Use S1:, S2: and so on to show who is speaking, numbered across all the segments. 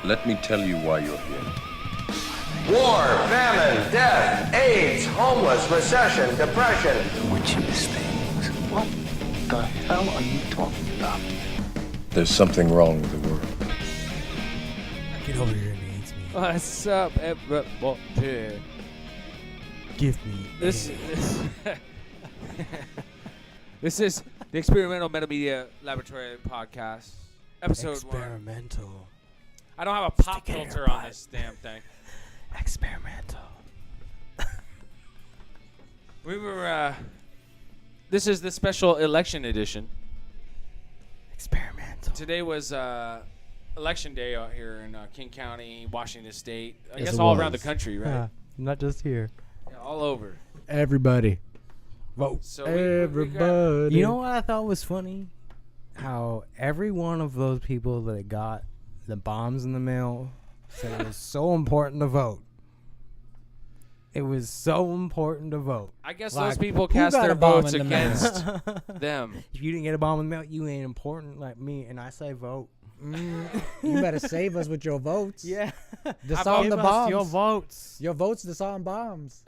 S1: Let me tell you why you're here.
S2: War, famine, death, AIDS, homeless, recession, depression.
S3: Witches things. What the hell are you talking about?
S1: There's something wrong with the world.
S4: Get over here and eat me.
S5: What's up, everybody?
S4: Give me
S5: This is the Experimental Metamedia Laboratory Podcast, episode 1.
S4: experimental.
S5: I don't have a pop
S4: Stick it in
S5: filter
S4: your
S5: on
S4: butt.
S5: this damn thing.
S4: Experimental.
S5: We were, this is the special election edition.
S4: Experimental.
S5: Today was election day out here in King County, Washington State. I
S4: Yes,
S5: guess
S4: it
S5: all
S4: was.
S5: around the country, right?
S4: Yeah, not just here.
S5: Yeah, all over.
S4: Everybody. Vote.
S5: So we got-
S4: You know what I thought was funny? How every one of those people that got the bombs in the mail said it was so important to vote. It was so important to vote.
S5: I guess
S4: Like,
S5: those people
S6: who
S5: cast
S6: got
S5: their
S6: a bomb
S5: votes
S6: in the mail?
S5: against them.
S4: If you didn't get a bomb in the mail, you ain't important like me, and I say vote.
S6: You better save us with your votes.
S4: Yeah.
S6: Disarm the
S4: Give us
S6: bombs.
S4: your votes.
S6: Your votes disarm bombs.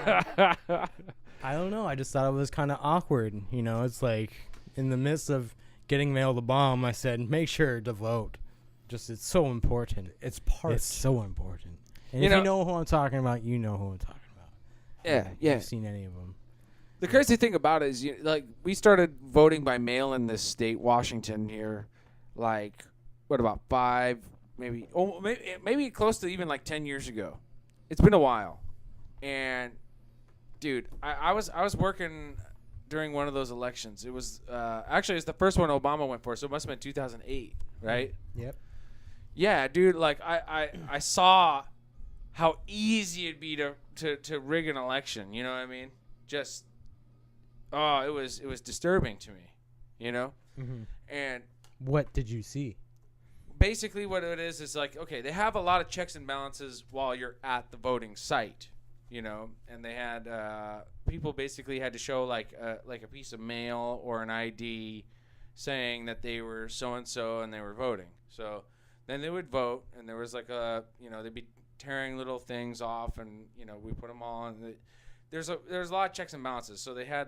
S4: I don't know. I just thought it was kind of awkward. You know, it's like in the midst of getting mailed a bomb, I said, make sure to vote. Just, it's so important.
S6: It's part.
S4: It's so important. And
S5: You
S4: if
S5: know-
S4: you know who I'm talking about, you know who I'm talking about.
S5: Yeah,
S4: If
S5: yeah.
S4: you've seen any of them.
S5: The crazy thing about it is, we started voting by mail in this state, Washington, here, about 5, maybe close to even 10 years ago. It's been a while, and dude, I was working during one of those elections. It was actually it's the first one Obama went for, so it must have been 2008, right?
S6: Yep.
S5: Yeah, dude. I saw how easy it'd be to rig an election. You know what I mean? Just it was disturbing to me. You know, and
S4: What did you see?
S5: basically what it is okay, they have a lot of checks and balances while you're at the voting site. You know, and they had people basically had to show like a piece of mail or an ID saying that they were so and so and they were voting. So then they would vote, and there was they'd be tearing little things off, and we put them all on. There's a lot of checks and balances. So they had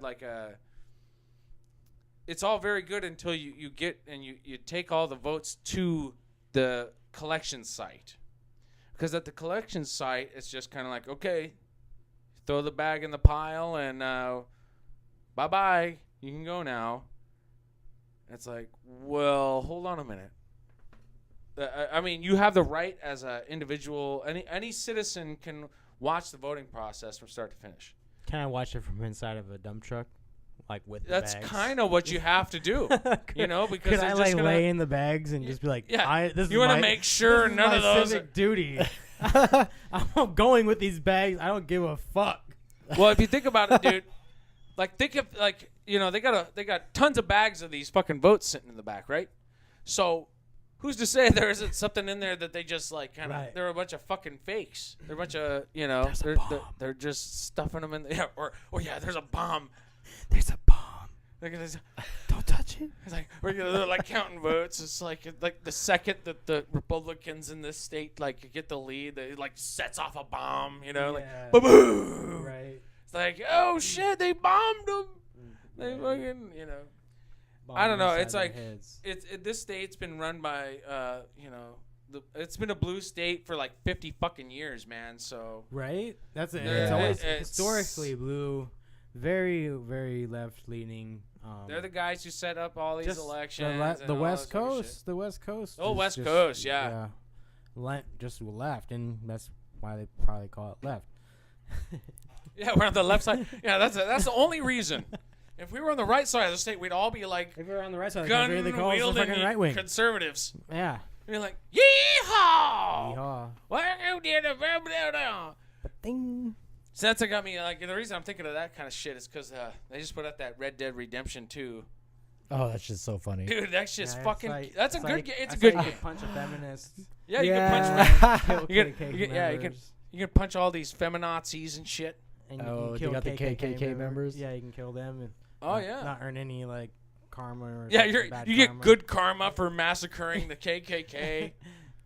S5: it's all very good until you get and you take all the votes to the collection site, because at the collection site it's just kind of okay, throw the bag in the pile and bye bye, you can go now. It's well, hold on a minute. I mean, you have the right as an individual. Any citizen can watch the voting process from start to finish.
S4: Can I watch it from inside of a dump truck? With the
S5: That's
S4: bags?
S5: kind of what you have to do, because
S4: Could
S5: they're
S4: I
S5: just gonna,
S4: lay in the bags and just be like,
S5: Yeah,
S4: this
S5: you want to make sure
S4: this is
S5: none
S4: my
S5: of those.
S4: civic duty. I'm going with these bags. I don't give a fuck.
S5: Well, if you think about it, dude, think of they got tons of bags of these fucking votes sitting in the back, right? So who's to say there isn't something in there that they just
S4: Right.
S5: they're a bunch of fucking fakes. They're a bunch of
S4: There's a
S5: they're,
S4: bomb.
S5: they're just stuffing them in there. Yeah, there's a bomb.
S4: There's a bomb.
S5: It's
S4: Don't touch it.
S5: they're counting votes. It's the second that the Republicans in this state get the lead, they sets off a bomb.
S4: Yeah.
S5: Boom.
S4: Right.
S5: It's oh shit, they bombed them. They fucking I don't know. It's this state's been run by it's been a blue state for 50 fucking years, man. So
S4: Right? That's it.
S5: Yeah.
S4: It's always
S5: It's-
S4: historically blue, very, very left leaning.
S5: they're the guys who set up all these elections. and
S4: The
S5: all
S4: West
S5: this other shit.
S4: Coast. The West Coast.
S5: Oh,
S4: is
S5: West
S4: just-
S5: Coast, yeah.
S4: Just left, and that's why they probably call it left.
S5: Yeah, we're on the left side. Yeah, that's the only reason. If we were on the right side of the state, we'd all be
S4: If we're on the right side of the country, they call us the fucking right
S5: gun-wielding
S4: wing.
S5: conservatives.
S4: Yeah.
S5: You're yeehaw!
S4: Yeehaw.
S5: Welcome to the Babylon.
S4: Ding.
S5: So that's what got me. The reason I'm thinking of that kind of shit is because they just put out that Red Dead Redemption 2.
S6: Oh, that's just so funny.
S5: Dude, that shit's
S4: Yeah,
S5: fucking.
S4: it's
S5: That's a
S4: it's
S5: good.
S4: like-
S5: It's a
S4: it's
S5: good.
S4: like you can punch a feminist.
S5: Yeah, you can punch.
S4: Kill
S5: You can,
S4: KKK
S5: you can, yeah,
S4: members.
S5: you can punch all these feminazis and shit.
S4: And you
S6: Oh,
S4: can
S6: you
S4: kill
S6: got the KKK members?
S4: Yeah, you can kill them and
S5: Oh yeah.
S4: not earn any karma or
S5: Yeah,
S4: something, bad
S5: you get
S4: karma.
S5: good karma for massacring the KKK.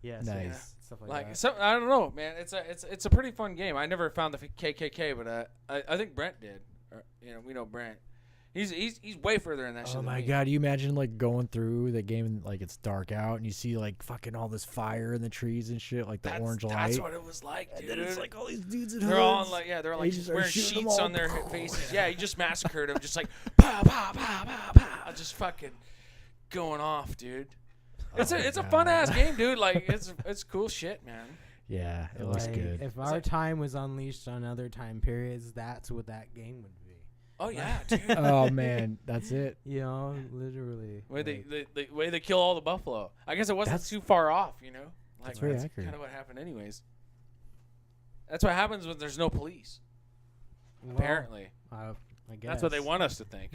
S4: Yeah,
S6: Nice.
S4: stuff like
S5: Like
S4: that.
S5: so, I don't know, man. It's a pretty fun game. I never found the KKK, but I think Brent did. Or, we know Brent. He's way further in that shit.
S6: Oh
S5: than
S6: my
S5: me.
S6: god, you imagine like going through the game and like it's dark out and you see like fucking all this fire in the trees and shit, like the orange light.
S5: That's what it was like, dude.
S6: And then it's like all these dudes in
S5: they're all
S6: hoods.
S5: like, they're
S6: They
S5: like
S6: just
S5: just
S6: are
S5: wearing
S6: shooting them
S5: sheets
S6: all.
S5: on their faces. Yeah, he just massacred them, just like pow pow pow pow pow, just fucking going off, dude. It's a fun ass game, dude. Like it's cool shit, man.
S6: Yeah, it looks
S4: Like,
S6: good.
S4: If our time was unleashed on other time periods, that's what that game would be.
S5: Oh yeah, dude.
S6: Oh man, that's it.
S4: You know, literally.
S5: Way
S4: like,
S5: the way they kill all the buffalo. I guess it wasn't
S6: That's-
S5: too far off, Like
S6: That's very accurate.
S5: kind of what happened, anyways. That's what happens when there's no police.
S4: well,
S5: Apparently,
S4: I guess.
S5: that's what they want us to think.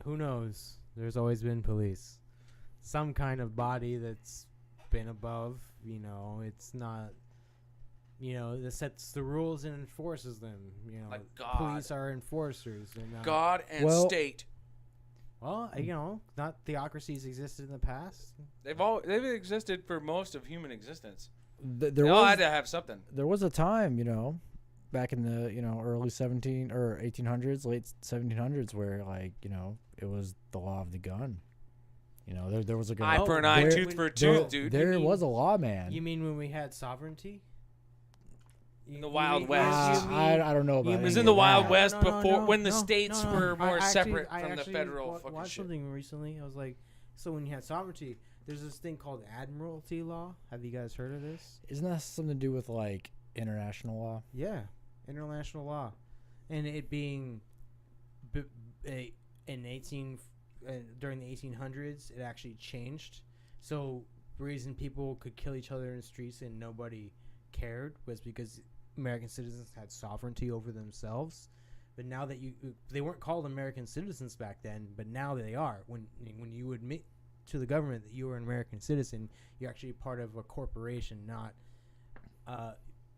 S4: Who knows? There's always been police. Some kind of body that's been above. It's not. That sets the rules and enforces them.
S5: Like God.
S4: Police are enforcers.
S5: God and
S6: Well-
S5: state.
S4: Well, not theocracies existed in the past.
S5: They've existed for most of human existence.
S6: There
S5: They all had
S6: was
S5: to have something.
S6: there was a time, back in the early 1800s, late 1700s, where like it was the law of the gun. There was a gun.
S5: Eye for an eye,
S6: there-
S5: tooth for a
S6: there-
S5: tooth, dude.
S6: There
S4: You mean-
S6: was a law, man.
S4: You mean when we had sovereignty?
S5: In the Wild West.
S6: I don't know about
S5: It was
S6: any
S5: in the
S6: of
S5: Wild
S6: that.
S5: West before when the states were
S4: I
S5: more
S4: actually-
S5: separate
S4: I
S5: from the
S4: actually
S5: federal fucking
S4: watched
S5: shit.
S4: something recently. I was like, so when you had sovereignty, there's this thing called admiralty law. Have you guys heard of this?
S6: Isn't that something to do with like international law?
S4: Yeah, international law, and it being during the 1800s, it actually changed. So the reason people could kill each other in the streets and nobody cared was because American citizens had sovereignty over themselves. But now that they weren't called American citizens back then, but now they are. When you admit to the government that you are an American citizen, you're actually part of a corporation, not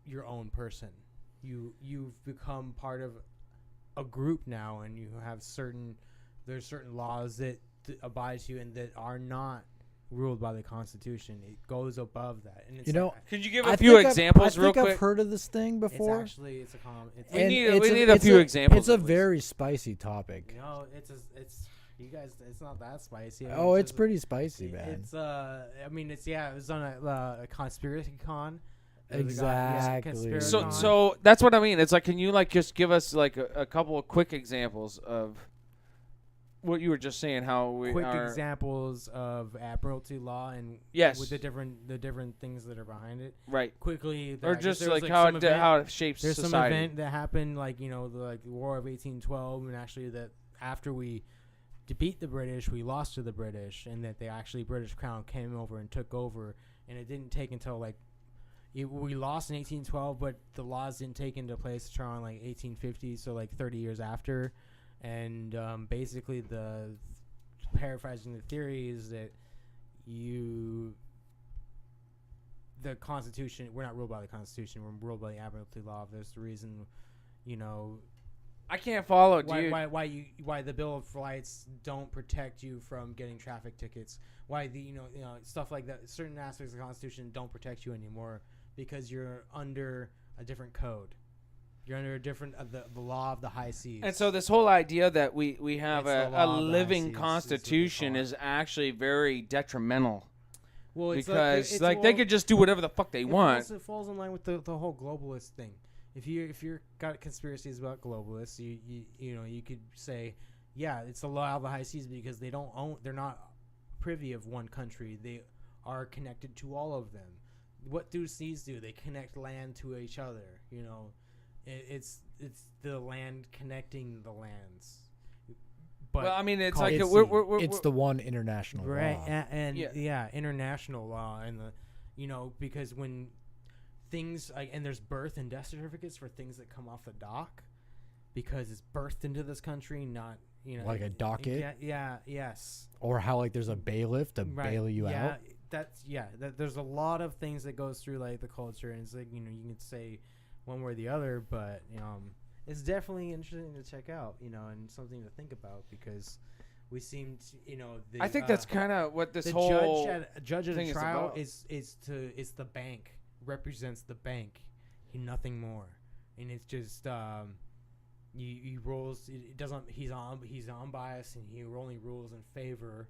S4: your own person. You've become part of a group now, and you have there's certain laws that abide to you and that are not ruled by the Constitution. It goes above that, and it's
S5: Could you give a
S6: I
S5: few
S6: think
S5: examples
S6: I
S5: real
S6: think
S5: quick?
S6: I've heard of this thing before.
S4: it's a common.
S5: We
S6: And
S5: need
S6: it's
S5: a few examples
S6: It's a
S5: at least.
S6: very spicy topic.
S4: It's you guys. It's not that spicy.
S6: Oh, it's
S4: just-
S6: pretty spicy, man.
S4: It's it was on a conspiracy con.
S6: Exactly.
S4: conspiracy
S5: So
S4: con.
S5: so that's what I mean. It's like, can you just give us like a couple of quick examples of what you were just saying? How we
S4: quick
S5: are
S4: examples of admiralty law and
S5: Yes.
S4: with the different things that are behind it.
S5: right,
S4: Quickly,
S5: or
S4: I guess
S5: just
S4: there was,
S5: like
S4: some event-
S5: how it shapes
S4: there's some
S5: society.
S4: event that happened, like the War of 1812, and actually that after we defeat the British, we lost to the British, and that British Crown came over and took over, and it didn't take until we lost in 1812, but the laws didn't take into place until around 1850, so 30 years after, and basically paraphrasing the theory is that the Constitution, we're not ruled by the Constitution, we're ruled by the Admiralty Law. There's the reason,
S5: I can't follow, dude.
S4: why the Bill of Rights don't protect you from getting traffic tickets. Why the stuff like that. Certain aspects of the Constitution don't protect you anymore because you're under a different code. You're under a different the law of the high seas.
S5: And so this whole idea that we have
S4: It's the
S5: a
S4: law of the
S5: living
S4: high seas, is what they
S5: constitution
S4: call it.
S5: is actually very detrimental
S4: well,
S5: because they could just do whatever the fuck they want.
S4: It falls in line with the whole globalist thing. If you're got conspiracies about globalists, you could say, yeah, it's the law of the high seas because they're not privy of one country. They are connected to all of them. What do seas do? They connect land to each other. It's the land connecting the lands. But
S5: Well, I mean, it's
S4: called
S5: like
S6: It's,
S5: we're
S6: the one international
S4: right,
S6: law.
S4: and
S5: Yeah.
S4: international law and because when things and there's birth and death certificates for things that come off the dock because it's birthed into this country, not
S6: Like a docket?
S4: Yes.
S6: Or how there's a bailiff to bail you out.
S4: There's a lot of things that goes through the culture, and it's you can say one way or the other, but it's definitely interesting to check out, and something to think about because We seem to,
S5: I think that's kind of what this
S4: the
S5: whole
S4: judge at
S5: thing
S4: a
S5: is
S4: trial
S5: about.
S4: is the bank, represents the bank, nothing more, and it's just he rules. It doesn't. He's unbiased, and he only rules in favor.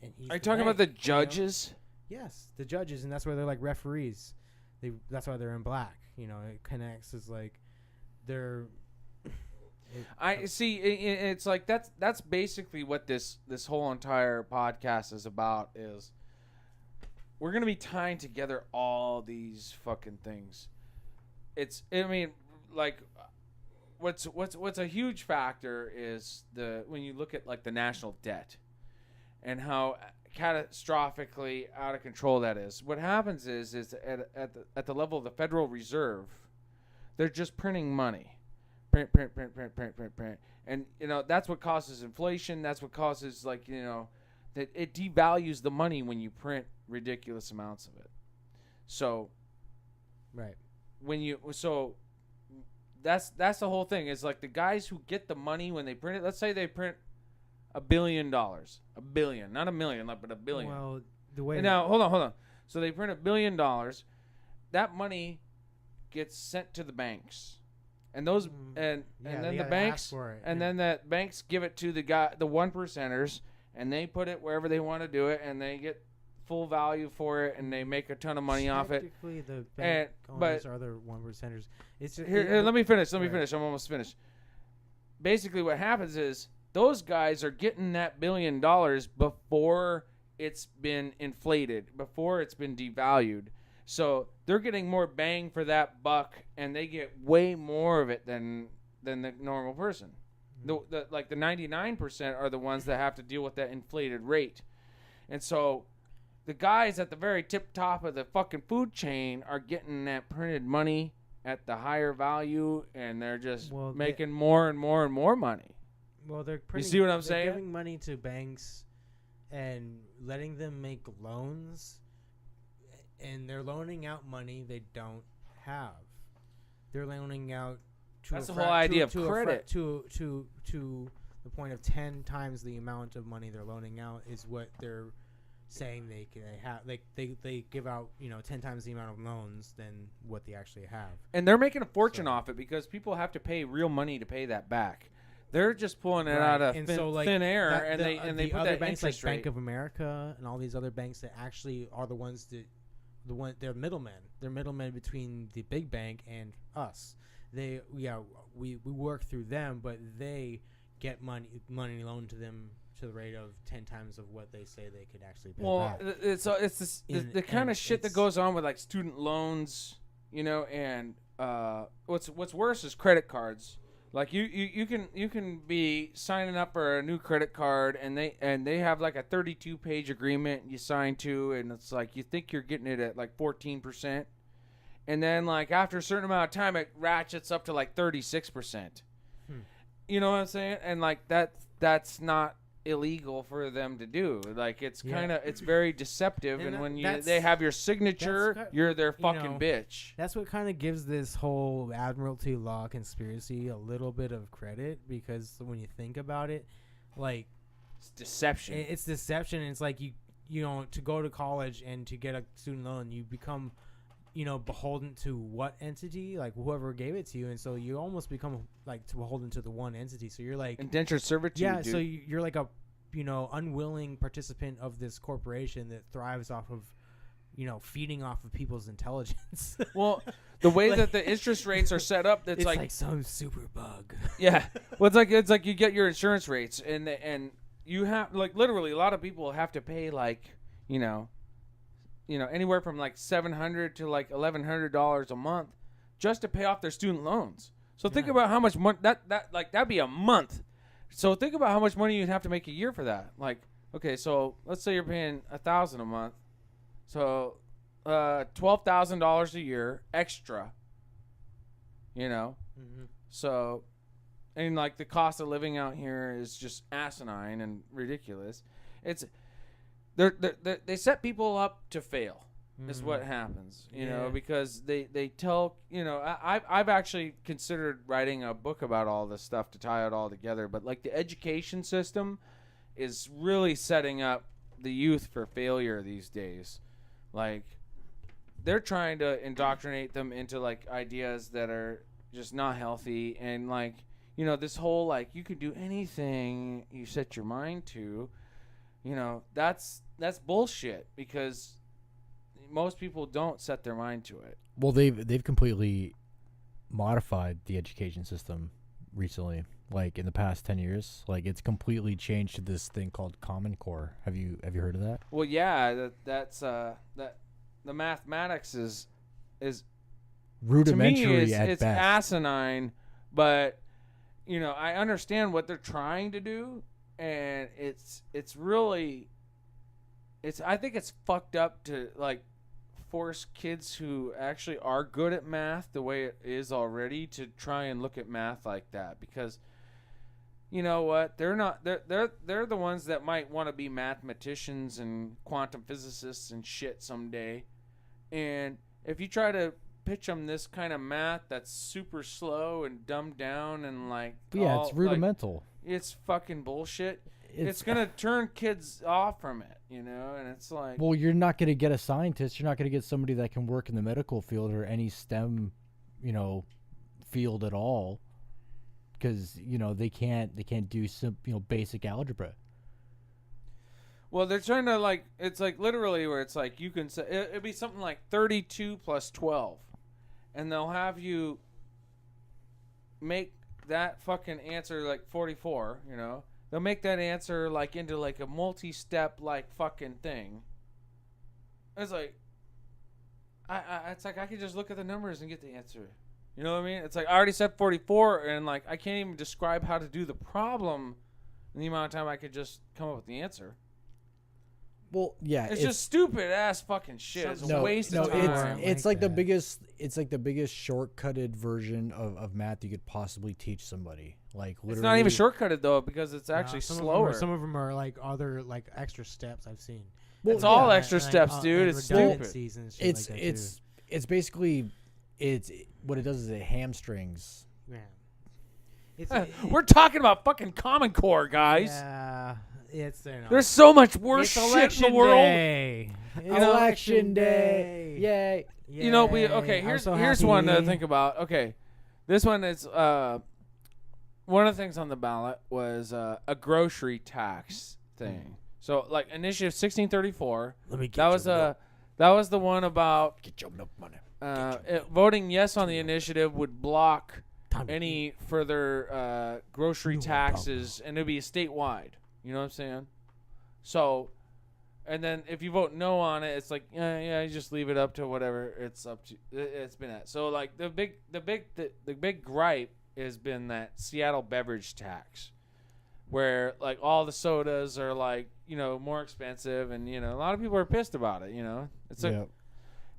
S4: And he's
S5: Are you
S4: the
S5: talking about
S4: bank,
S5: the judges?
S4: Yes, the judges, and that's why they're like referees. That's why they're in black. It connects as like they're.
S5: I see. It's like that's basically what this whole entire podcast is about. Is we're gonna be tying together all these fucking things. What's a huge factor is when you look at like the national debt and how catastrophically out of control that is. What happens is at the level of the Federal Reserve, they're just printing money. Print. And, that's what causes inflation. That's what causes, that it devalues the money when you print ridiculous amounts of it. So,
S4: Right.
S5: That's the whole thing. Is like the guys who get the money when they print it. Let's say they print $1 billion. $1 billion. Not a million, but $1 billion.
S4: Well, the way.
S5: Now, hold on. So they print $1 billion. That money gets sent to the banks. And those and then the banks then the banks give it to the one percenters, and they put it wherever they want to do it, and they get full value for it, and they make a ton of money off it.
S4: Technically, the bank owners are the one percenters. It's
S5: Here, let me finish. Let me finish. I'm almost finished. Basically, what happens is those guys are getting that $1 billion before it's been inflated, before it's been devalued. So they're getting more bang for that buck, and they get way more of it than the normal person. The 99% are the ones that have to deal with that inflated rate. And so the guys at the very tip top of the fucking food chain are getting that printed money at the higher value, and they're just making more and more and more money.
S4: Well, they're printing,
S5: you see what I'm saying?
S4: Giving money to banks and letting them make loans. And they're loaning out money they don't have. They're loaning out
S5: That's the whole idea of credit.
S4: To the point of 10 times the amount of money they're loaning out is what they're saying they have. They give out 10 times the amount of loans than what they actually have.
S5: And they're making a fortune off it because people have to pay real money to pay that back. They're just pulling it out of thin air, and they put
S4: other
S5: that
S4: banks
S5: interest
S4: like
S5: rate.
S4: Bank of America and all these other banks that actually are the ones that. They're middlemen. They're middlemen between the big bank and us. We work through them, but they get money loaned to them to the rate of 10 times of what they say they could actually pay back.
S5: It's the kind of shit that goes on with like student loans, and what's worse is credit cards. Like you can be signing up for a new credit card, and they have like a 32-page agreement you sign to, and it's like you think you're getting it at like 14%, and then like after a certain amount of time it ratchets up to like 36%. You know what I'm saying? And like that's not illegal for them to do. Like it's it's very deceptive, and when they have your signature, you're their fucking bitch.
S4: That's what kind of gives this whole Admiralty Law conspiracy a little bit of credit, because when you think about it, like
S5: it's deception.
S4: It's deception, and it's like you to go to college and to get a student loan, you become beholden to what entity, like whoever gave it to you, and so you almost become like beholden to the one entity. So you're like
S5: indentured servitude.
S4: Yeah,
S5: dude.
S4: so you're like a unwilling participant of this corporation that thrives off of feeding off of people's intelligence.
S5: Well, the way that the interest rates are set up, it's like
S4: some super bug.
S5: Yeah, well, it's like you get your insurance rates, and you have like literally a lot of people have to pay like anywhere from like $700 to like $1,100 a month just to pay off their student loans. So think about how much money that'd be a month. So think about how much money you'd have to make a year for that. Like, okay, so let's say you're paying $1,000 a month, so $12,000 a year extra. So, and like the cost of living out here is just asinine and ridiculous. It's they set people up to fail. Is what happens, because they tell, I've actually considered writing a book about all this stuff to tie it all together, but like the education system is really setting up the youth for failure these days. Like, they're trying to indoctrinate them into like ideas that are just not healthy, and like, you know, this whole like you can do anything you set your mind to, you know, that's bullshit, because most people don't set their mind to it.
S6: Well, they've completely modified the education system recently. Like in the past 10 years, like it's completely changed to this thing called Common Core. Have you heard of that?
S5: Well, yeah, that's the mathematics is
S6: Rudimentary
S5: to me,
S6: at
S5: it's
S6: best.
S5: asinine, but you know, I understand what they're trying to do, and it's really, I think it's fucked up to like force kids who actually are good at math the way it is already to try and look at math like that, because you know what, they're the ones that might want to be mathematicians and quantum physicists and shit someday, and if you try to pitch them this kind of math that's super slow and dumbed down and like,
S6: But yeah, it's rudimental.
S5: like, it's fucking bullshit. It's gonna turn kids off from it, you know, and it's like,
S6: Well, you're not going to get a scientist. You're not going to get somebody that can work in the medical field or any STEM, you know, field at all, because you know they can't do basic algebra.
S5: well, they're trying to like, it's like literally where it's like you can say it'd be something like 32 plus 12, and they'll have you make that fucking answer like 44, you know. They'll make that answer like into like a multi-step like fucking thing. It's like, it's like I could just look at the numbers and get the answer. You know what I mean? It's like I already said 44, and like I can't even describe how to do the problem in the amount of time I could just come up with the answer.
S6: Well, yeah,
S5: It's just stupid ass fucking shit. It's a waste of time.
S6: it's like the biggest shortcutted version of math you could possibly teach somebody. Like literally,
S5: It's not even shortcutted though, because it's actually slower.
S4: Some of them are like other like extra steps I've seen.
S5: It's all extra steps, dude. It's stupid.
S6: It's basically what it does is it hamstrings.
S4: Yeah.
S5: We're talking about fucking Common Core, guys.
S4: Yeah.
S5: There's so much worse shit in the world.
S4: Day.
S6: Election day. Yay.
S5: You know, here's one to think about. Okay. This one is one of the things on the ballot was a grocery tax thing. So like Initiative 1634.
S6: Let me get
S5: that was the one about
S6: get your milk money.
S5: Voting yes on the initiative would block any further grocery taxes, and it'd be statewide. You know what I'm saying? So, and then if you vote no on it, it's like, yeah, you just leave it up to whatever it's up to. It's been at. So like the big gripe has been that Seattle beverage tax, where like all the sodas are like, you know, more expensive, and you know a lot of people are pissed about it. You know, it's like,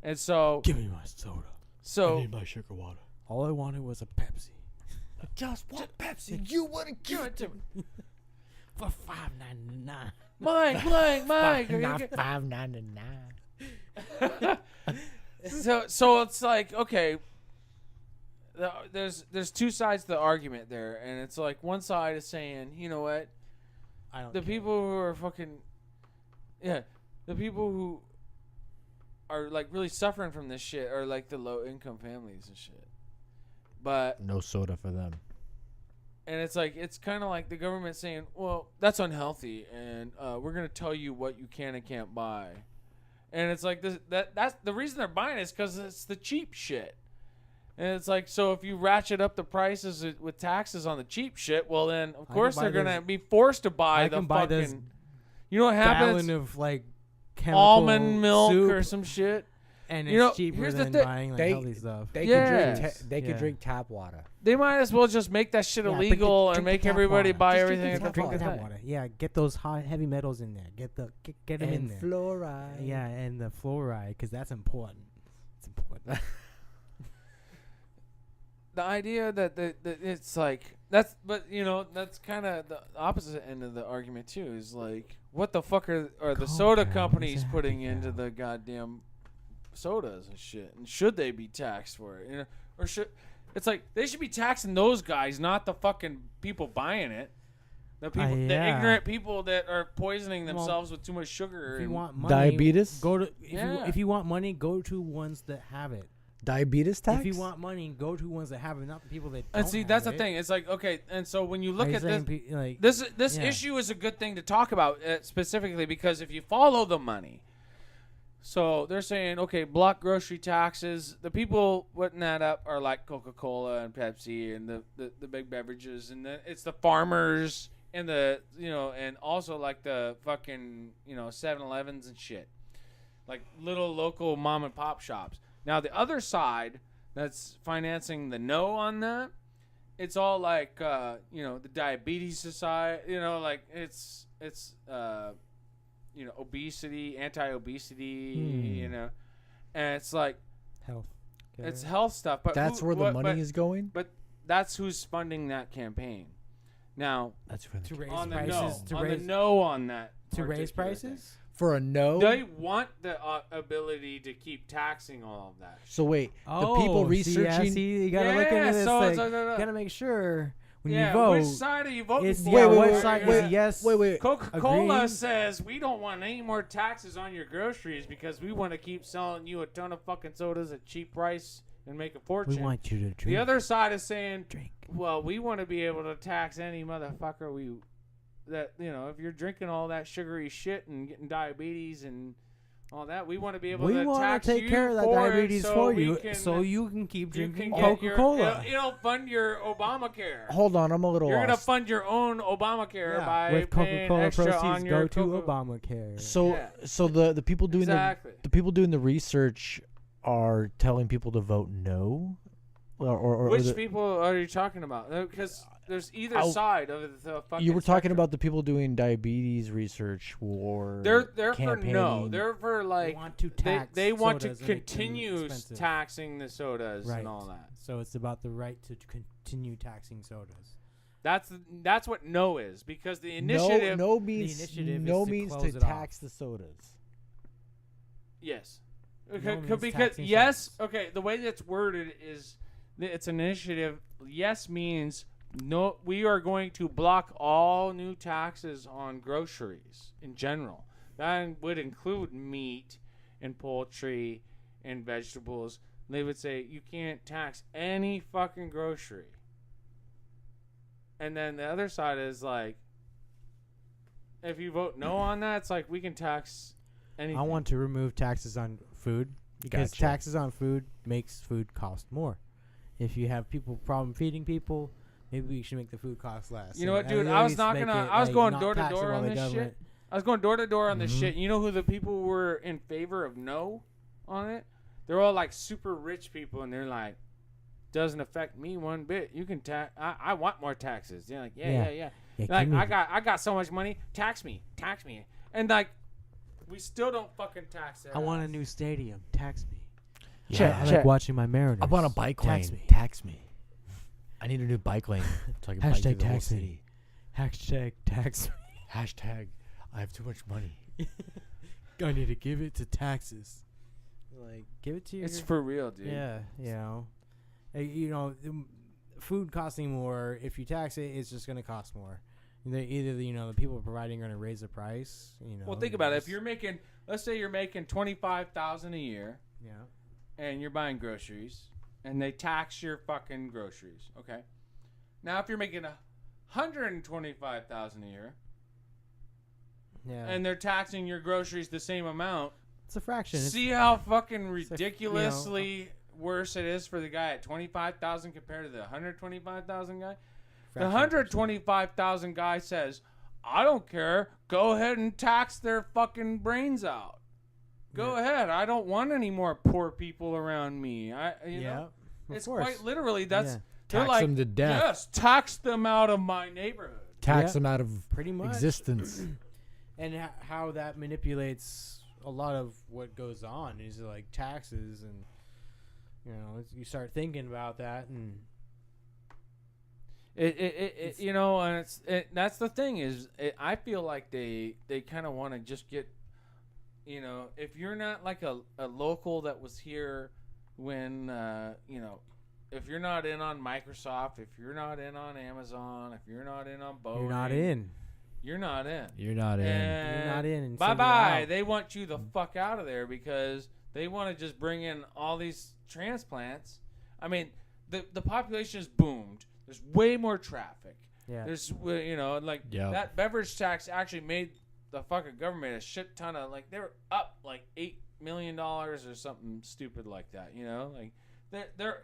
S5: and so
S4: Give me my soda.
S5: So
S6: I need my sugar water.
S4: All I wanted was a Pepsi.
S6: I just want Pepsi. You want to give it to me
S4: for $5.99.
S5: Mike.
S6: $5.99.
S5: So it's like, okay, there's two sides to the argument there, and it's like one side is saying, you know what, the people who are fucking, the people who are like really suffering from this shit are like the low income families and shit, but
S6: no soda for them.
S5: And it's like, it's kind of like the government saying, well, that's unhealthy, and we're going to tell you what you can and can't buy. And it's like, that's the reason they're buying it is because it's the cheap shit. And it's like, so if you ratchet up the prices with taxes on the cheap shit, well, then, of course, they're going to be forced to buy the fucking... You know what happens?
S4: Gallon of, like,
S5: almond milk
S4: soup,
S5: or some shit.
S4: And
S5: you know,
S4: it's cheaper
S5: here's
S4: than
S5: the
S4: buying like healthy stuff.
S6: They could drink tap water.
S5: They might as well just make that shit illegal and make everybody buy everything at the fucking
S4: tap water. Yeah, get those heavy metals in there. Get them in there.
S6: Fluoride.
S4: Yeah, and the fluoride, because that's important. It's important.
S5: The idea that it's like that's kind of the opposite end of the argument too. Is like, what the fuck are the soda companies putting into the goddamn sodas and shit, and should they be taxed for it? You know, or should it's like they should be taxing those guys, not the fucking people buying it. The people, the
S4: yeah.
S5: ignorant people that are poisoning themselves with too much sugar.
S4: If you
S5: and-
S4: want money,
S6: Diabetes?
S4: Go to
S5: Yeah.
S4: if you want money, go to ones that have it.
S6: Diabetes tax?
S4: If you want money, go to ones that have it, not the people that.
S5: and
S4: don't
S5: see,
S4: have
S5: that's the
S4: it.
S5: thing. It's like, okay, and so when you look
S4: Are you
S5: at this,
S4: saying like
S5: this
S4: yeah.
S5: issue is a good thing to talk about specifically because if you follow the money, so they're saying, okay, block grocery taxes. The people putting that up are like Coca-Cola and Pepsi and the big beverages, and then it's the farmers and the and also like the fucking 7-Elevens and shit, like little local mom and pop shops. Now the other side that's financing the no on that, it's all like the Diabetes Society, like it's obesity, anti-obesity, and it's like
S4: health.
S5: it's health stuff. But
S6: That's where the money is going?
S5: But that's who's funding that campaign. Now
S6: That's where
S4: to
S6: the,
S4: raise
S5: on the
S4: prices.
S5: no,
S4: To
S5: on
S4: raise
S5: the no on that
S4: to raise
S5: particular
S4: prices.
S5: thing.
S6: for a no?
S5: They want the ability to keep taxing all of that.
S6: So wait, the people researching...
S4: See, you gotta look
S5: Yeah,
S4: into this.
S5: so
S4: thing.
S5: it's like,
S4: You gotta make sure when you
S5: Yeah,
S4: vote.
S5: which side are you voting
S4: It's
S5: for?
S4: yeah,
S6: Wait,
S4: what
S6: wait,
S4: side
S6: wait,
S4: is yes?
S6: Wait.
S5: Coca-Cola
S4: agree?
S5: says we don't want any more taxes on your groceries because we want to keep selling you a ton of fucking sodas at cheap price and make a fortune.
S4: We want you to drink.
S5: The other side is saying,
S4: Drink.
S5: well, we want to be able to tax any motherfucker if you're drinking all that sugary shit and getting diabetes and all that, we want to be able
S4: We
S5: to
S4: want
S5: tax
S4: to take
S5: you
S4: care of that
S5: for
S4: diabetes
S5: it
S4: for
S5: we
S4: you,
S5: can-
S4: so you can keep
S5: you
S4: drinking
S5: can get
S4: Coca-Cola.
S5: it'll fund your Obamacare.
S6: Hold on, I'm a little
S5: You're gonna
S6: lost.
S5: fund your own Obamacare by
S4: with
S5: paying
S4: Coca-Cola
S5: extra
S4: proceeds
S5: on your
S4: go to
S5: Coca-
S4: Obamacare.
S6: So
S5: Yeah.
S6: so the people doing
S5: Exactly.
S6: the people doing the research are telling people to vote no? Or
S5: Which
S6: the-
S5: people are you talking about? Because there's either
S6: I'll-
S5: side of the fucking
S6: You were talking
S5: spectrum.
S6: about the people doing diabetes research or
S5: They're for no.
S6: campaigning.
S5: They're for like
S4: want to
S5: they,
S4: tax
S5: they want to
S4: sodas and make them
S5: continue
S4: expensive.
S5: taxing the sodas
S4: Right.
S5: and all that.
S4: So it's about the right to continue taxing sodas.
S5: That's what no is because the initiative.
S6: no means
S4: initiative
S6: no
S4: is to
S6: means
S4: close
S6: to
S4: it off.
S6: tax the sodas.
S5: Yes.
S4: No
S5: Okay,
S4: means
S5: because
S4: taxing
S5: yes.
S4: sodas.
S5: Okay, the way that's worded is it's an initiative. Yes means no. We are going to block all new taxes on groceries in general. That would include meat and poultry and vegetables. They would say you can't tax any fucking grocery. And then the other side is like, if you vote no on that, it's like we can tax anything.
S4: I want to remove taxes on food because
S6: Gotcha.
S4: taxes on food makes food cost more. If you have people problem feeding people, maybe we should make the food cost less.
S5: You know what,
S4: And
S5: dude?
S4: at
S5: I was
S4: least
S5: knocking
S4: make
S5: on.
S4: it,
S5: I was
S4: like,
S5: going
S4: not
S5: door to
S4: taxable
S5: door on
S4: by
S5: this
S4: the
S5: shit.
S4: government.
S5: I was going door to door on this
S4: Mhm.
S5: shit. You know who the people were in favor of no on it? They're all like super rich people, and they're like, doesn't affect me one bit. You can tax. I want more taxes. They're like, yeah.
S4: Yeah,
S5: Like
S4: give me
S5: I got so much money. Tax me, and like, we still don't fucking tax it.
S4: I want a new stadium. Tax me.
S6: Check,
S4: I
S6: check.
S4: like watching my Mariners.
S6: I want a bike
S4: Tax
S6: lane.
S4: me.
S6: Tax me. I need a new bike lane so I can bike through
S4: Hashtag
S6: the whole
S4: tax me.
S6: city.
S4: Hashtag tax me.
S6: Hashtag I have too much money.
S4: I need to give it to taxes. Like, give it to your.
S5: It's for real, dude.
S4: Yeah, food costing more. If you tax it, it's just gonna cost more. Either the people providing are gonna raise the price.
S5: Well, think about it. If you're making, let's say you're making $25,000 a year, and you're buying groceries, and they tax your fucking groceries. Okay. Now, if you're making $125,000 a year, and they're taxing your groceries the same amount,
S4: it's a fraction.
S5: see how fucking
S4: it's a
S5: ridiculously worse it is for the guy at 25,000 compared to the 125,000 guy. The 125,000 guy says, "I don't care. Go ahead and tax their fucking brains out. Go ahead. I don't want any more poor people around me." You know, it's quite literally that's they're
S6: Tax
S5: like,
S6: them to death.
S5: Yes, tax them out of my neighborhood.
S6: Tax
S4: Yeah.
S6: them out of
S4: Pretty much.
S6: existence.
S4: And how that manipulates a lot of what goes on is like taxes, and you start thinking about that, and
S5: And that's the thing is I feel like they kind of want to just get, if you're not like a local that was here when if you're not in on Microsoft, if you're not in on Amazon, if you're not in on Boeing,
S4: You're not in.
S5: You're not in.
S6: You're not in.
S5: And
S4: You're not in. And
S5: bye
S4: figure it
S5: bye.
S4: out.
S5: They want you the fuck out of there because they want to just bring in all these transplants. I mean, the population has boomed. There's way more traffic.
S4: Yeah.
S5: There's like
S6: Yep.
S5: that beverage tax actually made the fucking government a shit ton of they were up like $8 million or something stupid like that. Like they're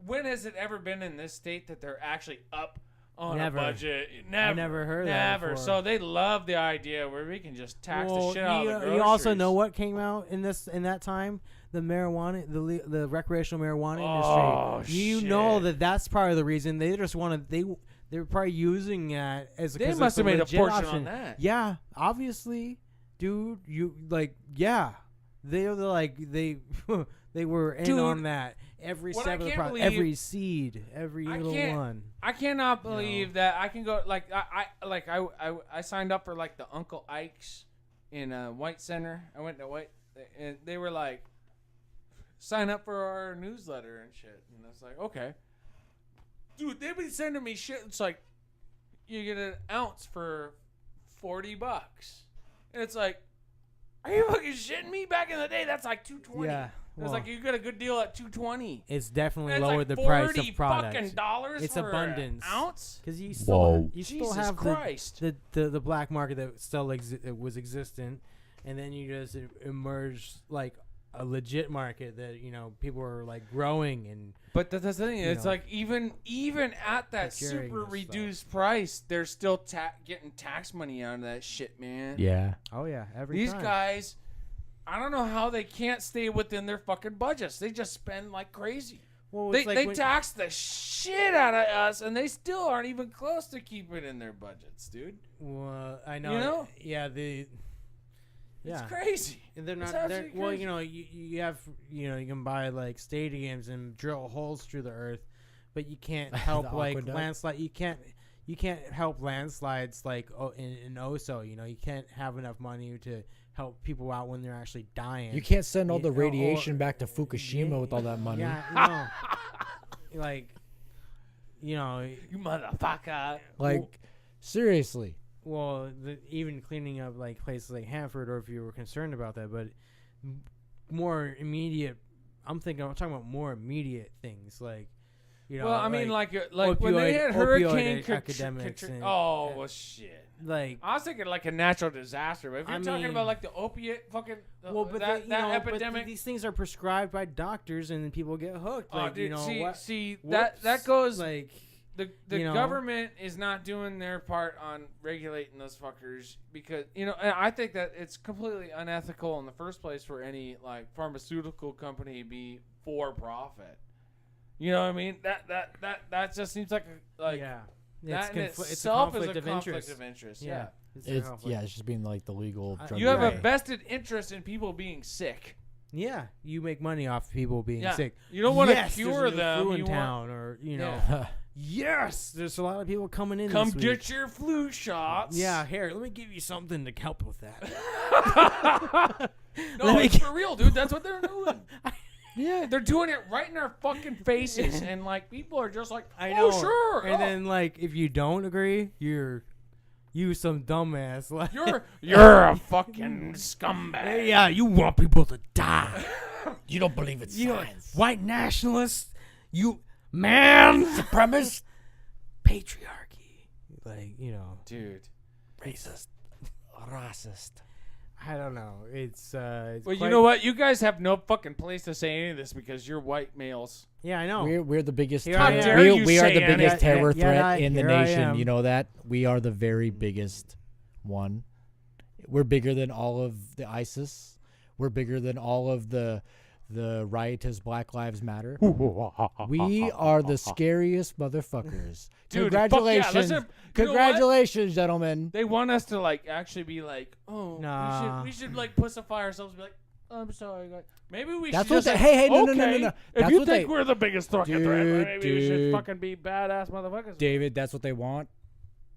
S5: when has it ever been in this state that they're actually up on
S4: Never.
S5: a budget?
S4: I never heard that
S5: Never.
S4: before.
S5: So they love the idea where we can just tax the shit out of the groceries.
S4: You also know what came out in that time? The marijuana, the recreational marijuana industry. You know
S5: shit.
S4: that's part of the reason they just wanted they're probably using that as
S5: They
S4: 'cause
S5: must
S4: it's
S5: have made a
S4: legit
S5: fortune
S4: option.
S5: on that.
S4: Yeah, obviously, dude. They they were in
S5: Dude,
S4: on that every
S5: what
S4: step
S5: I
S4: of the
S5: can't
S4: process,
S5: believe-
S4: every seed, every little one.
S5: I cannot believe that I can go I signed up for like the Uncle Ike's in White Center. I went to White and they were like, sign up for our newsletter and shit. And I was like, okay. Dude, they've been sending me shit. It's like, you get an ounce for $40. And it's like, are you fucking shitting me? Back in the day, that's like $2.20.
S4: Yeah,
S5: It was like you got a good deal at $2.20.
S4: It's definitely
S5: And it's
S4: lowered
S5: like
S4: the price of
S5: $40
S4: product.
S5: fucking dollars
S4: It's
S5: for
S4: abundance.
S5: an ounce.
S4: Because you
S6: Whoa.
S4: still
S5: Jesus
S4: have
S5: Christ.
S4: the black market that still was existent, and then you just emerge like a legit market that people are like growing and.
S5: But that's the thing. It's
S4: know,
S5: like even at that
S4: procuring
S5: super
S4: this
S5: reduced price, they're still getting tax money out of that shit, man.
S6: Yeah.
S4: Oh yeah, every
S5: These
S4: time.
S5: guys, I don't know how they can't stay within their fucking budgets. They just spend like crazy.
S4: Well,
S5: They
S4: it's like
S5: they
S4: when-
S5: tax the shit out of us, and they still aren't even close to keeping in their budgets, dude.
S4: Well, I know.
S5: You know?
S4: Yeah,
S5: It's crazy.
S4: And they're
S5: It's
S4: not. They're,
S5: absolutely
S4: well,
S5: crazy.
S4: you have you can buy like stadiums and drill holes through the earth, but you can't help like
S6: aqueduct.
S4: landslide. You can't help landslides like in Oso. You can't have enough money to help people out when they're actually dying.
S6: You can't send all the
S4: or-
S6: radiation back to Fukushima with all that money.
S4: Yeah, like
S5: You motherfucker.
S6: Like, seriously.
S4: well, even cleaning up like places like Hanford, or if you were concerned about that, but more immediate. I'm talking about more immediate things like.
S5: Well, I mean, like when they had
S4: opioid
S5: Hurricane
S4: epidemics and-
S5: well, shit.
S4: like
S5: I was thinking like a natural disaster, but if you're
S4: I
S5: talking
S4: mean-
S5: about like the opiate fucking
S4: well, but
S5: that epidemic.
S4: but these things are prescribed by doctors, and then people get hooked.
S5: Oh,
S4: Like,
S5: dude,
S4: what?
S5: see
S4: Whoops.
S5: that goes
S4: like
S5: the
S4: you know.
S5: government is not doing their part on regulating those fuckers because and I think that it's completely unethical in the first place for any like pharmaceutical company to be for profit. You know what I mean? That just seems like
S4: yeah,
S5: that in
S4: it's a
S5: itself
S4: conflict
S5: is a
S4: of
S5: conflict
S4: interest.
S5: of interest.
S4: Yeah,
S5: Yeah.
S6: It's just being like the legal drug.
S5: You have a
S6: dealer.
S5: vested interest in people being sick.
S4: Yeah, you make money off people being
S5: Yeah.
S4: sick.
S5: You don't wanna
S4: Yes,
S5: cure
S4: there's a new
S5: them,
S4: flu in
S5: you want-
S4: town, or
S5: Yeah.
S4: yes, there's a lot of people coming in.
S5: Come
S4: this week.
S5: get your flu shots.
S4: Yeah, here, let me give you something to help with that.
S5: No,
S4: Let me
S5: it's
S4: get-
S5: for real, dude. That's what they're doing.
S6: Yeah.
S5: They're doing it right in our fucking faces, and like people are just like,
S4: I know.
S5: "Oh, sure."
S4: And
S5: oh.
S4: then like if you don't agree, you some dumbass. Like
S5: you're a fucking scumbag.
S4: yeah, you want people to die.
S6: You don't believe it's
S4: You know,
S6: science.
S4: white nationalists, you man supremacist, patriarchy. Like
S5: Dude.
S6: Racist. Racist.
S4: I don't know. It's
S5: Well,
S4: quite-
S5: you know what? You guys have no fucking place to say any of this because you're white males.
S4: Yeah, I know.
S6: We're the biggest.
S4: Here I
S6: terror-
S4: am.
S5: dare
S6: we
S5: you
S6: we are
S5: say
S6: the biggest
S5: anything.
S6: terror
S4: Yeah,
S6: threat in the
S4: here I
S6: nation.
S4: am.
S6: You know that we are the very biggest one. We're bigger than all of the ISIS. We're bigger than all of the riotous Black Lives Matter. We are the scariest motherfuckers.
S5: Dude, fuck yeah,
S6: Congratulations,
S5: listen, you know what?
S6: congratulations, gentlemen.
S5: They want us to like actually be like, oh,
S4: Nah.
S5: we should like pussify ourselves and be like, oh, I'm sorry, guys. Maybe we
S6: That's
S5: should
S6: what
S5: just
S6: they-
S5: say,
S6: hey, no,
S5: okay,
S6: no, no, no, no.
S5: If
S6: That's
S5: you
S6: what
S5: think
S6: they-
S5: we're the biggest fucking threat,
S6: Dude,
S5: maybe we should
S6: dude.
S5: fucking be badass motherfuckers.
S6: David, that's what they want.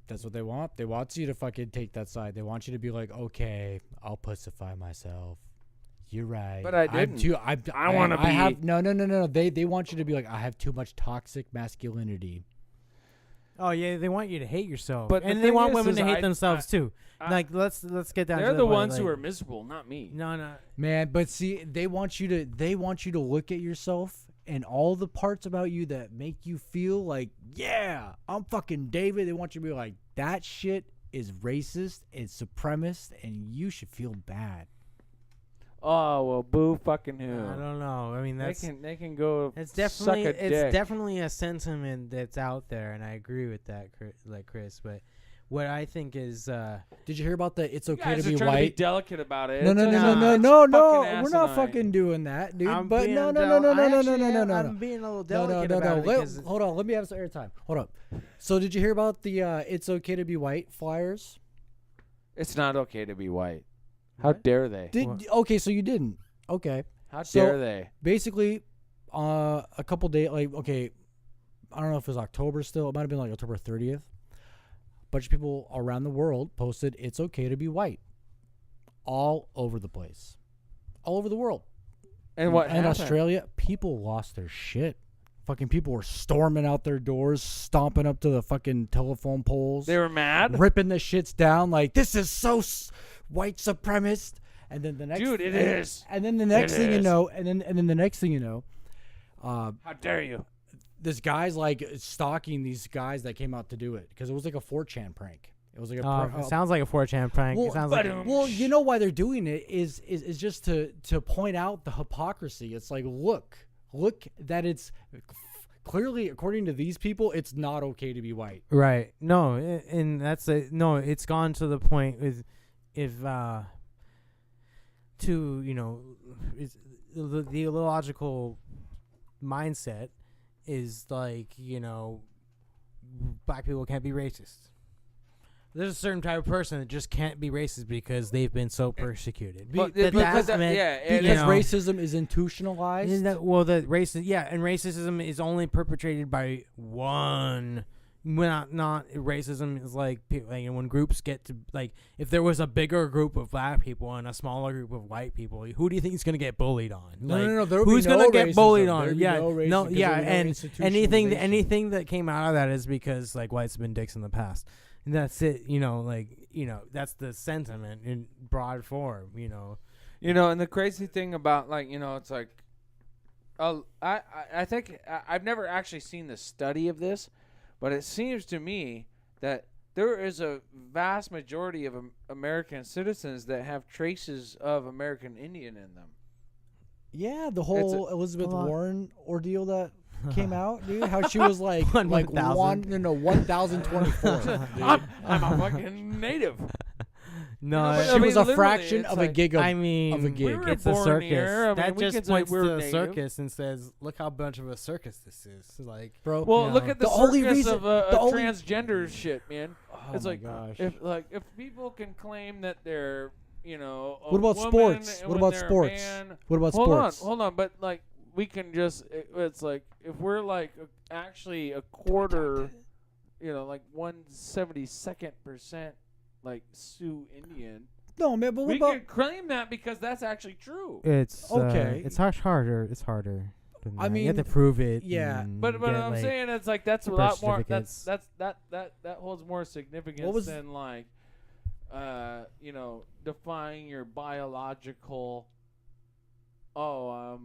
S6: That's what they want. They want you to fucking take that side. They want you to be like, okay, I'll pussify myself. you're right.
S5: But I didn't.
S6: I
S5: wanna
S6: I have
S5: be-
S6: no. They want you to be like, I have too much toxic masculinity.
S4: Oh yeah, they want you to hate yourself,
S5: But the
S4: and they
S5: thing
S4: want
S5: is,
S4: women
S5: is
S4: to hate
S5: I-
S4: themselves too.
S5: I-
S4: Like let's get down.
S5: They're
S4: to
S5: the
S4: point,
S5: ones who
S4: like-
S5: are miserable, not me.
S4: No.
S6: Man, but see, they want you to look at yourself and all the parts about you that make you feel like, yeah, I'm fucking David. They want you to be like, that shit is racist, it's supremacist, and you should feel bad.
S5: Oh well, boo fucking who?
S4: I don't know. I mean,
S5: They
S4: that's
S5: can go.
S4: it's definitely
S5: suck a dick.
S4: definitely a sentiment that's out there, and I agree with that, like Chris. But what I think is,
S6: Did you hear about the it's
S5: You
S6: okay
S5: guys
S6: to
S5: are
S6: be
S5: trying to be
S6: white?
S5: delicate about it.
S6: No,
S5: It's
S6: no,
S5: just-
S6: no, no,
S5: it's
S6: no, no.
S5: fucking
S6: We're not
S5: asinine.
S6: fucking doing that, dude.
S4: I'm
S6: But
S4: being
S6: no,
S4: del-
S6: no, no, no,
S4: I
S6: no, no,
S4: actually
S6: no, no,
S4: am-
S6: no,
S4: I'm
S6: no.
S4: being a little
S6: No,
S4: delicate
S6: no,
S4: about it
S6: Let-
S4: because
S6: hold on. Let me have some airtime. Hold up. So, did you hear about the "It's okay to be white" flyers?
S5: It's not okay to be white. How dare they?
S6: Okay, so you didn't. Okay.
S5: How
S6: So-
S5: dare they?
S6: Basically, a couple days, I don't know if it was October still. It might have been like October 30th. A bunch of people around the world posted "It's okay to be white" all over the place, all over the world.
S5: And what
S6: In
S5: happened?
S6: Australia, people lost their shit. Fucking people were storming out their doors, stomping up to the fucking telephone poles.
S5: They were mad.
S6: ripping the shits down like, this is so white supremacist. And then the next
S5: Dude, it is.
S6: And then the next
S5: It
S6: thing you
S5: is.
S6: know, and then the next thing you know,
S5: How dare you?
S6: this guy's like stalking these guys that came out to do it because it was like a 4chan prank. It was like a
S4: it sounds like a 4chan prank.
S6: well,
S4: It sounds like
S6: well, you know why they're doing it is just to point out the hypocrisy. It's like, look that it's clearly, according to these people, it's not okay to be white.
S4: right. No, and that's no. It's gone to the point with if to the illogical mindset is like black people can't be racist. There's a certain type of person that just can't be racist because they've been so persecuted.
S5: Well,
S4: That-
S5: because
S4: that's meant-
S6: Because
S4: know,
S6: racism is institutionalized.
S4: Isn't that, the racism is only perpetrated by one. Not racism is like when groups get to if there was a bigger group of black people and a smaller group of white people, who do you think is gonna get bullied on?
S6: No, there would
S4: who's
S6: be no
S4: gonna get
S6: racism.
S4: bullied
S6: There
S4: on?
S6: would be
S4: Yeah,
S6: no racism
S4: no,
S6: 'cause
S4: yeah,
S6: there would be no
S4: and
S6: institutionalization.
S4: anything that came out of that is because whites have been dicks in the past, and that's it. That's the sentiment in broad form.
S5: And the crazy thing about it's like, I think I've never actually seen the study of this, but it seems to me that there is a vast majority of American citizens that have traces of American Indian in them.
S6: Yeah, the whole Elizabeth
S4: a lot.
S6: Warren ordeal that came out, dude. How she was like 1024.
S5: I'm a fucking native.
S4: No,
S6: She
S5: I mean,
S6: was a
S5: literally,
S6: fraction
S5: it's
S6: of a
S5: like-
S6: gig of,
S4: I mean,
S6: of a gig.
S5: we were
S4: it's a
S5: born
S4: circus.
S5: here. I mean,
S4: That
S5: we
S4: just
S5: can say
S4: points
S5: we're
S4: to the
S5: native.
S4: circus and says, "Look how much of a circus this is." Like,
S6: bro.
S5: Well,
S4: You
S5: look
S4: know.
S5: at the,
S6: The only
S5: circus
S6: reason-
S5: of
S6: the only-
S5: transgender shit, man. It's
S6: my
S5: like
S6: gosh.
S5: if people can claim that they're a
S6: What about
S5: woman
S6: sports?
S5: and
S6: What
S5: when
S6: about
S5: they're a
S6: sports?
S5: man-
S6: What about
S5: hold
S6: sports?
S5: Hold on, but we can just it's like if we're actually a quarter, 1/72% Sioux Indian.
S6: No, man, but what
S5: We
S6: about?
S5: can claim that because that's actually true.
S4: it's
S6: Okay.
S4: It's harder. It's harder. than
S6: I
S4: that. you have to
S6: mean,
S4: prove it.
S6: yeah.
S4: and
S5: But
S4: get,
S5: I'm
S4: like,
S5: saying it's like that's a
S4: birth
S5: lot more.
S4: certificates.
S5: That holds more significance
S6: was-
S5: than defying your biological. Oh,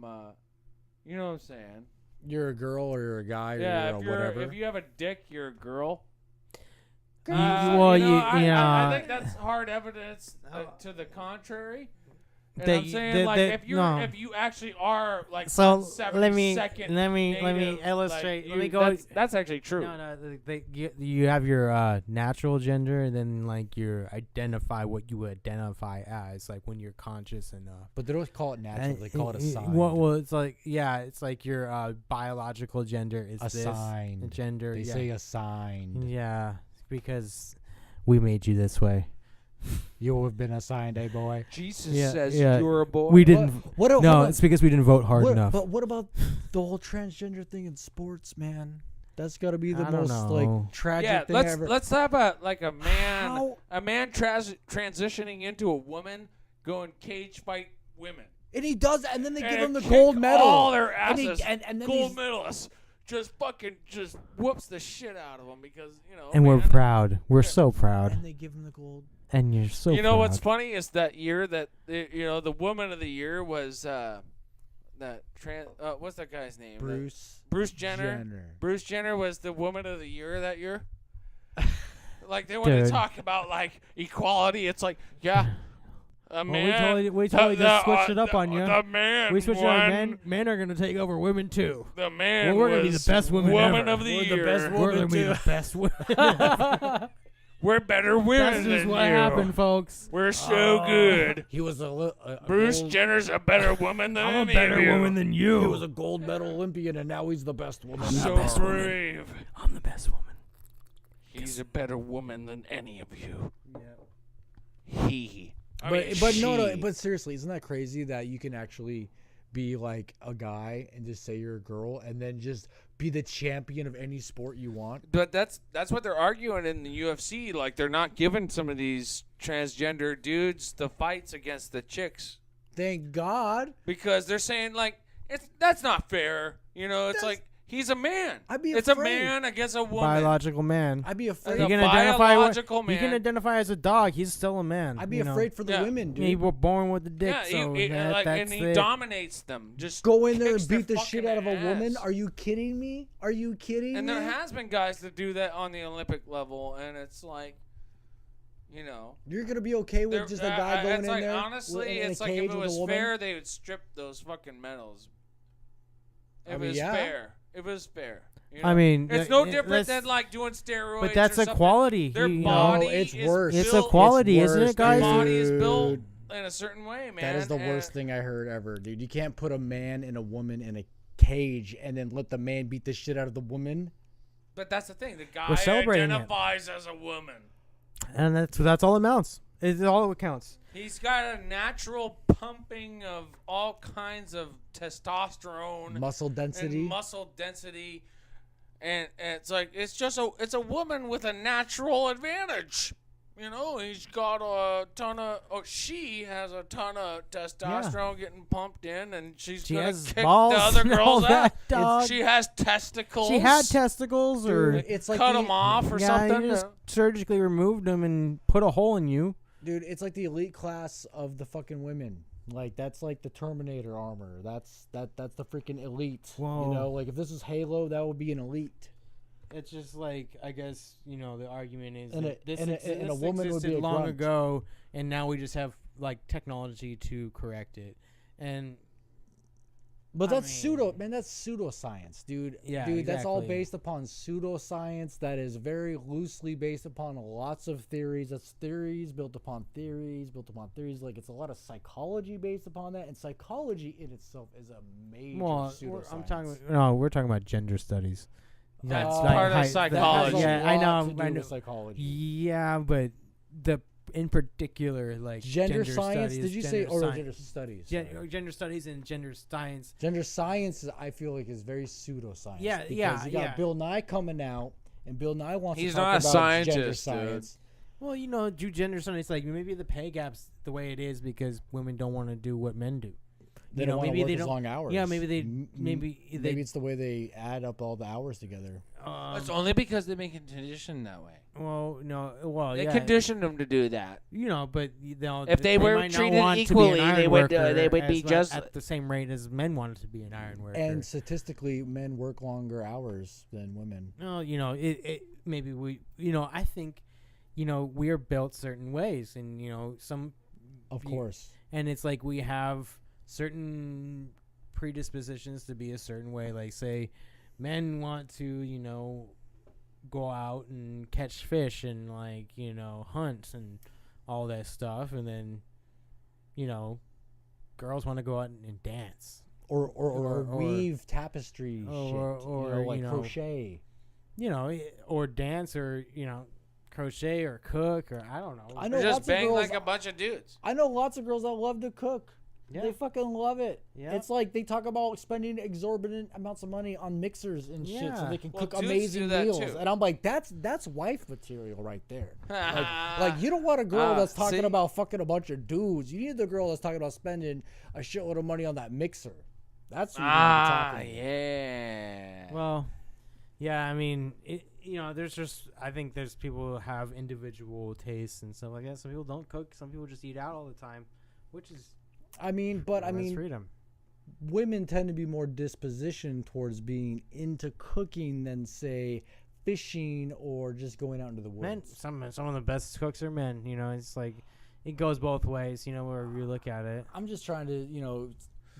S5: you know what I'm saying?
S6: You're a girl or you're a guy
S5: Yeah,
S6: or whatever.
S5: if you have a dick, you're a girl.
S4: Well,
S5: I think that's hard evidence to the contrary. And I'm saying if you actually are
S4: So let
S5: 72nd
S4: me
S5: native,
S4: illustrate. Let me
S5: you-
S4: go.
S5: That's actually true.
S4: No, you have your natural gender, and then what you identify as, like when you're conscious enough.
S6: But they don't call it natural. They call it a sign.
S4: Well, it's like it's like your biological gender is this
S6: sign.
S4: gender.
S6: They say a sign.
S4: Yeah, because we made you this way.
S6: You have been assigned a boy.
S5: Jesus
S4: Yeah,
S5: says
S4: yeah.
S5: you're a boy.
S4: We didn't.
S6: What
S4: No, it's because we didn't vote hard enough.
S6: But what about the whole transgender thing in sports, man? That's got to be the
S4: I don't
S6: most
S4: know.
S6: tragic thing ever.
S5: let's talk about a man
S6: How-
S5: transitioning into a woman going cage fight women.
S6: And he does, and then they give him the
S5: kick
S6: gold medal.
S5: all their
S6: And he-
S5: asses.
S6: and then
S5: gold
S6: he's-
S5: medalists just whoops the shit out of them because
S4: And we're
S5: man,
S4: proud. We're so proud.
S6: And they give him the gold.
S4: And you're so
S5: You know
S4: proud.
S5: what's funny is that year that the woman of the year was what's that guy's name? Bruce Jenner. Bruce Jenner was the woman of the year that year. Like they want to
S4: Dude.
S5: talk about like equality. It's like a man.
S4: we totally just switched it up on you.
S5: The man.
S4: We switched it up. Men are gonna take over women too.
S5: The man.
S4: We're gonna be the best women
S5: woman
S4: ever.
S5: of the year.
S4: We're gonna be the best women.
S5: We're better women
S4: That's just
S5: than
S4: what
S5: you.
S4: happened, folks.
S5: We're so good.
S6: He was a
S5: Bruce
S6: gold,
S5: Jenner's a better woman than
S4: I'm a
S5: any
S4: better
S5: of you.
S4: woman than you.
S6: He was a gold medal Olympian, and now he's the best woman.
S5: So
S6: ever.
S5: brave.
S4: I'm the best woman.
S5: He's a better woman than any of you. He.
S6: But no, but seriously, isn't that crazy that you can actually be like a guy and just say you're a girl and then just be the champion of any sport you want?
S5: But that's what they're arguing in the UFC. Like they're not giving some of these transgender dudes the fights against the chicks
S6: Thank God.
S5: because they're saying like that's not fair. It's like he's a man.
S6: I'd be
S5: It's
S6: afraid.
S5: a man against a woman.
S4: Biological man.
S6: I'd be afraid.
S5: Like
S4: You
S5: a
S4: can identify.
S5: biological
S4: You can
S5: man.
S4: identify as a dog. He's still a man.
S6: I'd be
S4: you know?
S6: afraid for the
S5: Yeah.
S6: women, dude.
S4: He were born with the dick.
S5: Yeah,
S4: so
S5: and he
S4: that's
S5: dominates them. Just
S6: Go in there
S5: kicks
S6: and
S5: their
S6: beat the shit
S5: fucking
S6: out of a woman?
S5: ass.
S6: Are you kidding me? Are you kidding
S5: And
S6: me?
S5: there has been guys that do that on the Olympic level, and it's like,
S6: You're gonna be okay with just a guy going
S5: it's
S6: in
S5: like,
S6: there?
S5: honestly,
S6: in a
S5: it's like if
S6: cage
S5: it
S6: with a
S5: was
S6: woman?
S5: fair, they would strip those fucking medals. If
S6: I
S5: it
S6: mean,
S5: was
S6: yeah.
S5: fair. If it was fair.
S4: I mean,
S5: it's no
S4: th-
S5: different
S4: that's-
S5: than like doing steroids.
S4: But that's
S5: or something.
S4: equality.
S5: Their
S4: You know?
S5: body
S6: No, it's
S5: is
S6: worse.
S4: It's
S5: built,
S4: equality, isn't
S6: worse,
S4: it, guys?
S5: Their body is
S6: dude.
S5: built in a certain way, man.
S6: That is the
S5: and-
S6: worst thing I heard ever, dude. You can't put a man and a woman in a cage and then let the man beat the shit out of the woman.
S5: But that's the thing. The guy
S4: We're celebrating it.
S5: identifies as a woman.
S4: And that's all that counts. It's all that counts.
S5: He's got a natural pumping of all kinds of testosterone,
S6: Muscle density.
S5: and muscle density, and it's like it's a woman with a natural advantage. He's got a ton of. She has a ton of testosterone getting pumped in, and she gonna
S4: has
S5: kick
S4: balls
S5: the other
S4: and all
S5: girls
S4: that,
S5: out.
S4: dog.
S5: She has testicles.
S4: She had testicles, or
S6: Dude, it's like
S5: cut
S6: the-
S5: them off or
S4: yeah,
S5: something.
S4: you just surgically removed them and put a hole in you.
S6: Dude, it's like the elite class of the fucking women. Like that's like the Terminator armor. That's the freaking elite.
S4: Whoa.
S6: Like if this was Halo, that would be an elite.
S4: It's just like, I guess, the argument is
S6: And
S4: that
S6: a-
S4: this
S6: and a- and a
S4: this
S6: woman would
S4: existed
S6: be a
S4: long
S6: grunt.
S4: ago, and now we just have like technology to correct it. And
S6: But
S4: I
S6: that's
S4: mean-
S6: that's pseudoscience, dude.
S4: Yeah,
S6: dude, that's all
S4: exactly.
S6: based upon pseudoscience that is very loosely based upon lots of theories. That's theories built upon theories, built upon theories. Like it's a lot of psychology based upon that, and psychology in itself is a major pseudoscience.
S4: we're talking about gender studies.
S5: That's
S6: Like,
S5: part of
S6: That has
S5: psychology.
S6: a
S4: Yeah, I
S6: lot
S4: know,
S6: to do
S4: I know.
S6: with psychology.
S4: Yeah, but in particular, like
S6: Gender science?
S4: studies,
S6: Did you say
S4: gender
S6: or
S4: sci-
S6: gender studies?
S4: Gender studies and gender science.
S6: Gender science, I feel like, is very pseudoscience.
S4: Yeah,
S6: because
S4: yeah,
S6: you got
S4: yeah.
S6: Bill Nye coming out, and Bill Nye wants
S5: He's
S6: to talk
S5: not a
S6: about
S5: scientist,
S6: gender
S5: dude.
S6: science.
S4: Well, do gender studies, like maybe the pay gap's the way it is because women don't want to do what men do.
S6: They don't want to
S4: maybe
S6: work
S4: they
S6: as
S4: don't-
S6: long hours.
S4: Yeah, maybe they
S6: Maybe
S4: maybe
S6: it's the way they add up all the hours together.
S5: It's only because they've been conditioned that way. They
S4: yeah,
S5: conditioned them to do that.
S4: but
S5: If they were
S4: might not
S5: treated
S4: want to be an
S5: equally,
S4: iron
S5: they would,
S4: worker
S5: they would
S4: as
S5: be
S4: much-
S5: just-
S4: at the same rate as men wanted to be an iron worker.
S6: And statistically, men work longer hours than women.
S4: No, it maybe we, I think, we are built certain ways, and some,
S6: Of course.
S4: and it's like we have certain predispositions to be a certain way. Like, say, men want to, go out and catch fish and hunt and all that stuff, and then, girls want to go out and dance.
S6: Or weave tapestry
S4: or,
S6: shit. Crochet.
S4: Or dance, or crochet, or cook, or I don't know.
S6: I know
S5: Just
S6: lots of
S5: bang
S6: girls.
S5: like a bunch of dudes.
S6: I know lots of girls that love to cook.
S4: Yeah.
S6: They fucking love it.
S4: Yeah.
S6: It's like they talk about spending exorbitant amounts of money on mixers and shit so
S4: Yeah.
S6: they can
S5: Well,
S6: cook
S5: dudes
S6: amazing
S5: do that
S6: meals.
S5: too.
S6: And I'm like, that's wife material right there. like you don't want a girl that's talking
S5: see?
S6: about fucking a bunch of dudes. You need the girl that's talking about spending a shitload of money on that mixer. That's what you need to be talking about.
S5: Yeah.
S4: Well, yeah, I mean, there's just, I think there's people who have individual tastes and stuff like that. Some people don't cook. Some people just eat out all the time, which is that's freedom.
S6: Women tend to be more dispositioned towards being into cooking than, say, fishing or just going out into the woods.
S4: Men, some of the best cooks are men. It's like it goes both ways. Wherever you look at it.
S6: I'm just trying to,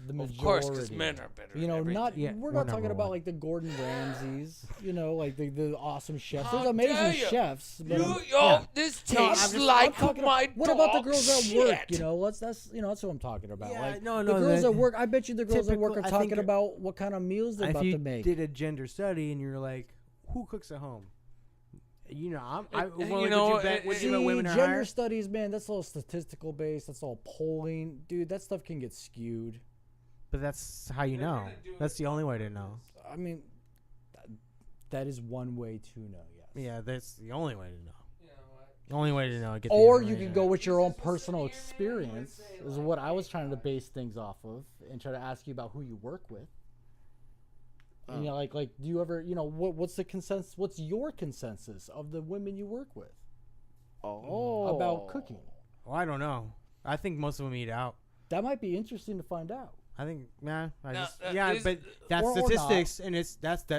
S6: the majority.
S5: Of course, because men are better. at everything.
S6: We're
S4: we're
S6: not talking
S4: number
S6: about
S4: one.
S6: like the Gordon Ramsays, like the awesome chefs.
S5: How
S6: There's
S5: dare
S6: amazing
S5: ya.
S6: chefs. But
S5: This
S6: No, I'm
S5: tastes
S6: just-
S5: like
S6: I'm talking
S5: my
S6: about, what about the
S5: dog
S6: girls at
S5: shit.
S6: work? That's what I'm talking about.
S4: Yeah,
S6: like
S4: no,
S6: the girls
S4: the-
S6: at work. I bet you the girls at work are
S4: typical- I think
S6: talking about what kind of meals they're
S4: If
S6: about
S4: you
S6: to make.
S4: did a gender study and you're like, who cooks at home? Women are
S6: gender
S4: higher?
S6: studies, man, that's all statistical based. That's all polling, dude. That stuff can get skewed.
S4: But that's how you know. That's the only way to know.
S6: I mean, that is one way to know. Yes.
S4: Yeah, that's the only way to know. The only way to know. Get the
S6: Or you
S4: information.
S6: can go with your own personal experience, is what I was trying to base things off of, and try to ask you about who you work with. And, like, do you ever, what's the consensus? What's your consensus of the women you work with? About cooking.
S4: Well, I don't know. I think most of them eat out.
S6: That might be interesting to find out.
S4: I think, but
S5: is-
S4: that's
S6: or not.
S4: statistics, and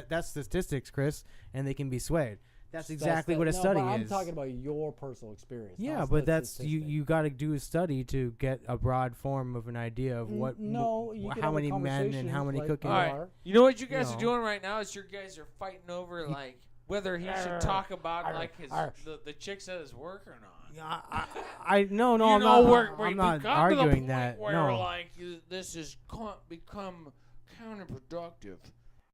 S4: that's statistics, Chris, and they can be swayed. That's exactly what a study
S6: I'm
S4: is.
S6: talking about your personal experience.
S4: Yeah,
S6: not
S4: but that's
S6: statistics.
S4: you got to do a study to get a broad form of an idea of what
S6: No, you can
S4: how
S6: have a
S4: many men and how
S6: conversation
S4: many
S6: like
S4: cooking.
S6: you
S5: All right.
S6: are.
S5: You know what you guys
S4: No.
S5: are doing right now is your guys are fighting over like whether he should talk about like his the chicks at his work or not.
S4: I no,
S5: You
S4: I'm
S5: know,
S4: not.
S5: we
S4: I'm not
S5: got to the
S4: arguing
S5: point
S4: that.
S5: Where
S4: No,
S5: like this has become counterproductive.